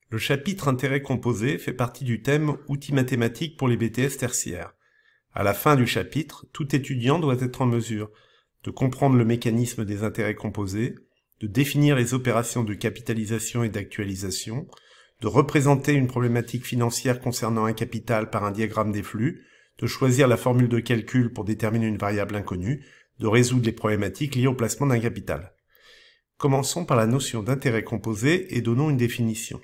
Le chapitre intérêts composés fait partie du thème outils mathématiques pour les BTS tertiaires. À la fin du chapitre, tout étudiant doit être en mesure de comprendre le mécanisme des intérêts composés, de définir les opérations de capitalisation et d'actualisation, de représenter une problématique financière concernant un capital par un diagramme des flux, de choisir la formule de calcul pour déterminer une variable inconnue, de résoudre les problématiques liées au placement d'un capital. Commençons par la notion d'intérêt composé et donnons une définition.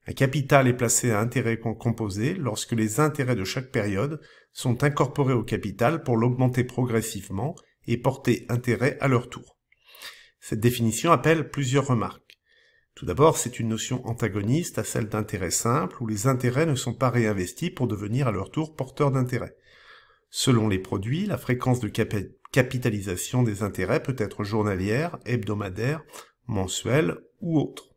Un capital est placé à intérêt composé lorsque les intérêts de chaque période sont incorporés au capital pour l'augmenter progressivement et porter intérêt à leur tour. Cette définition appelle plusieurs remarques. Tout d'abord, c'est une notion antagoniste à celle d'intérêt simple où les intérêts ne sont pas réinvestis pour devenir à leur tour porteurs d'intérêt. Selon les produits, la fréquence de capitalisation des intérêts peut être journalière, hebdomadaire, mensuelle ou autre.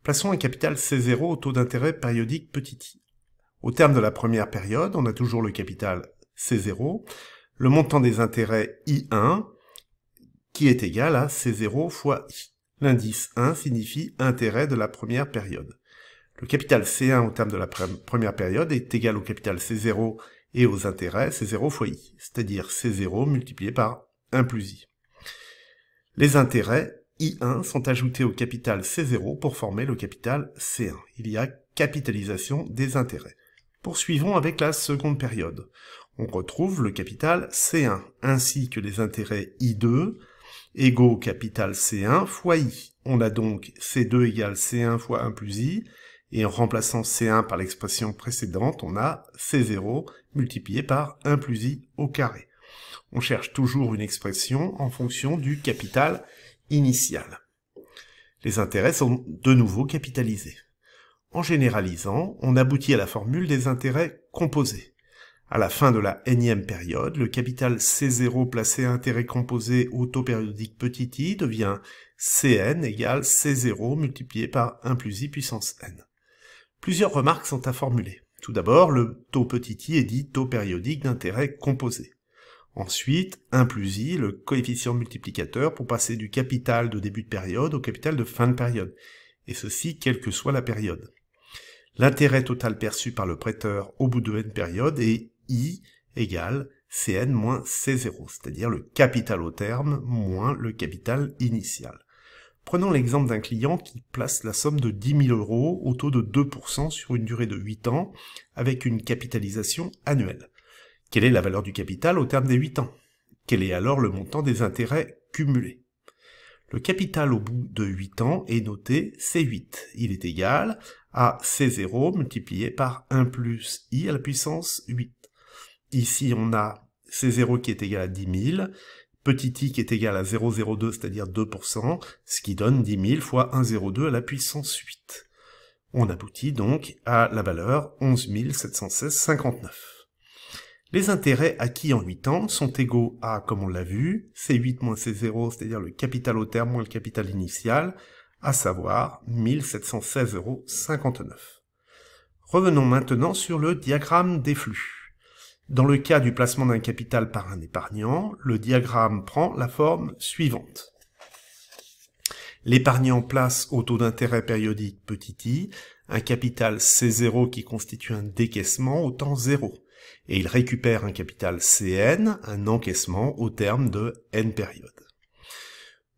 Plaçons un capital C0 au taux d'intérêt périodique petit i. Au terme de la première période, on a toujours le capital C0, le montant des intérêts I1, qui est égal à C0 fois I. L'indice 1 signifie intérêt de la première période. Le capital C1 au terme de la première période est égal au capital C0 et aux intérêts C0 fois I, c'est-à-dire C0 multiplié par 1 plus I. Les intérêts I1 sont ajoutés au capital C0 pour former le capital C1. Il y a capitalisation des intérêts. Poursuivons avec la seconde période. On retrouve le capital C1 ainsi que les intérêts I2 égaux au capital C1 fois I. On a donc C2 égale C1 fois 1 plus I, et en remplaçant C1 par l'expression précédente, on a C0 multiplié par 1 plus I au carré. On cherche toujours une expression en fonction du capital initial. Les intérêts sont de nouveau capitalisés. En généralisant, on aboutit à la formule des intérêts composés. À la fin de la nème période, le capital C0 placé à intérêt composé au taux périodique petit i devient Cn égale C0 multiplié par 1 plus i puissance n. Plusieurs remarques sont à formuler. Tout d'abord, le taux petit i est dit taux périodique d'intérêt composé. Ensuite, 1 plus i, le coefficient multiplicateur pour passer du capital de début de période au capital de fin de période, et ceci quelle que soit la période. L'intérêt total perçu par le prêteur au bout de n périodes est i égale Cn moins C0, c'est-à-dire le capital au terme moins le capital initial. Prenons l'exemple d'un client qui place la somme de 10 000 € au taux de 2% sur une durée de 8 ans avec une capitalisation annuelle. Quelle est la valeur du capital au terme des 8 ans? Quel est alors le montant des intérêts cumulés? Le capital au bout de 8 ans est noté C8. Il est égal à C0 multiplié par 1 plus I à la puissance 8. Ici, on a C0 qui est égal à 10 000, petit i qui est égal à 0,02, c'est-à-dire 2%, ce qui donne 10 000 fois 1,02 à la puissance 8. On aboutit donc à la valeur 11 716,59. Les intérêts acquis en 8 ans sont égaux à, comme on l'a vu, C8 moins C0, c'est-à-dire le capital au terme moins le capital initial, à savoir 1716,59 €. Revenons maintenant sur le diagramme des flux. Dans le cas du placement d'un capital par un épargnant, le diagramme prend la forme suivante. L'épargnant place au taux d'intérêt périodique petit i un capital C0 qui constitue un décaissement au temps 0, et il récupère un capital Cn, un encaissement au terme de n périodes.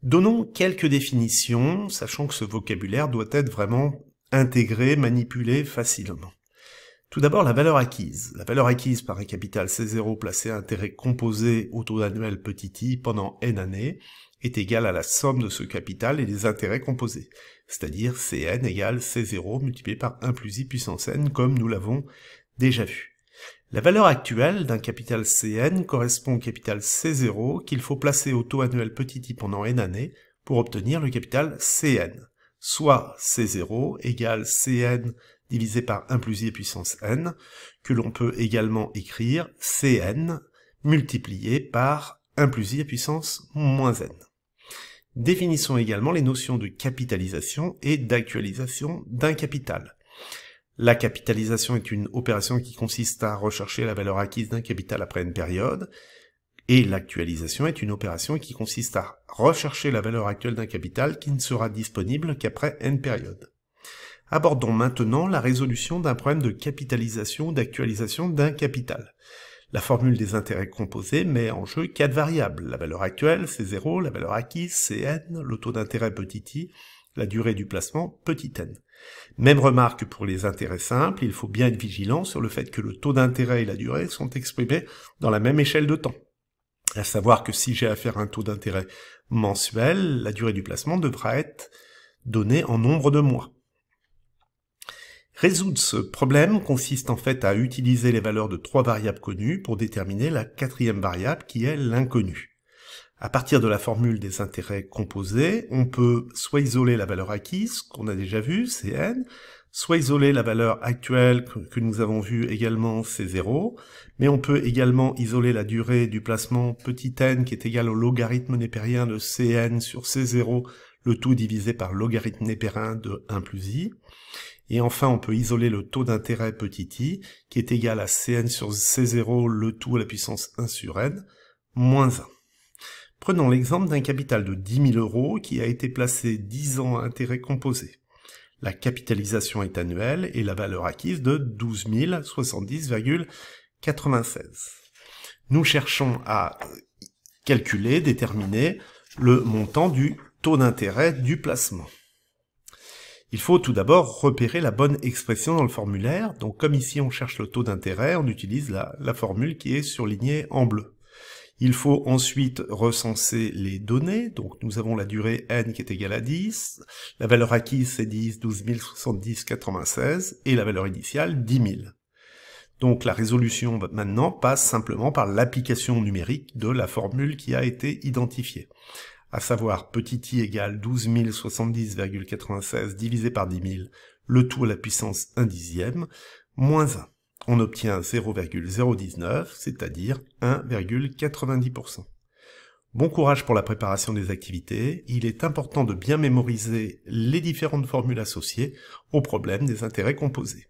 Donnons quelques définitions, sachant que ce vocabulaire doit être vraiment intégré, manipulé facilement. Tout d'abord, la valeur acquise. La valeur acquise par un capital C0 placé à intérêt composé au taux annuel petit i pendant n années est égale à la somme de ce capital et des intérêts composés, c'est-à-dire Cn égale C0 multiplié par 1 plus i puissance n, comme nous l'avons déjà vu. La valeur actuelle d'un capital Cn correspond au capital C0 qu'il faut placer au taux annuel petit i pendant n années pour obtenir le capital Cn, soit C0 égale Cn divisé par 1 plus i puissance n, que l'on peut également écrire Cn multiplié par 1 plus i puissance moins n. Définissons également les notions de capitalisation et d'actualisation d'un capital. La capitalisation est une opération qui consiste à rechercher la valeur acquise d'un capital après une période, et l'actualisation est une opération qui consiste à rechercher la valeur actuelle d'un capital qui ne sera disponible qu'après n périodes. Abordons maintenant la résolution d'un problème de capitalisation ou d'actualisation d'un capital. La formule des intérêts composés met en jeu 4 variables. La valeur actuelle, c'est 0, la valeur acquise, c'est n, le taux d'intérêt petit i, la durée du placement, petit n. Même remarque pour les intérêts simples, il faut bien être vigilant sur le fait que le taux d'intérêt et la durée sont exprimés dans la même échelle de temps. À savoir que si j'ai affaire à un taux d'intérêt mensuel, la durée du placement devra être donnée en nombre de mois. Résoudre ce problème consiste en fait à utiliser les valeurs de 3 variables connues pour déterminer la 4e variable qui est l'inconnue. À partir de la formule des intérêts composés, on peut soit isoler la valeur acquise, qu'on a déjà vue, c'est n, soit isoler la valeur actuelle que nous avons vue également, c'est 0, mais on peut également isoler la durée du placement petit n qui est égal au logarithme népérien de Cn sur C0, le tout divisé par logarithme népérien de 1 plus i. Et enfin, on peut isoler le taux d'intérêt petit i, qui est égal à Cn sur C0, le tout à la puissance 1 sur n, moins 1. Prenons l'exemple d'un capital de 10 000 € qui a été placé 10 ans à intérêt composé. La capitalisation est annuelle et la valeur acquise de 12 070,96. Nous cherchons à déterminer le montant du taux d'intérêt du placement. Il faut tout d'abord repérer la bonne expression dans le formulaire. Donc comme ici on cherche le taux d'intérêt, on utilise la formule qui est surlignée en bleu. Il faut ensuite recenser les données. Donc nous avons la durée n qui est égale à 10, la valeur acquise c'est 10, 12 070,96 et la valeur initiale 10 000. Donc la résolution maintenant passe simplement par l'application numérique de la formule qui a été identifiée. À savoir petit i égale 12 070,96 divisé par 10 000, le tout à la puissance 1 dixième, moins 1. On obtient 0,019, c'est-à-dire 1,90%. Bon courage pour la préparation des activités. Il est important de bien mémoriser les différentes formules associées au problème des intérêts composés.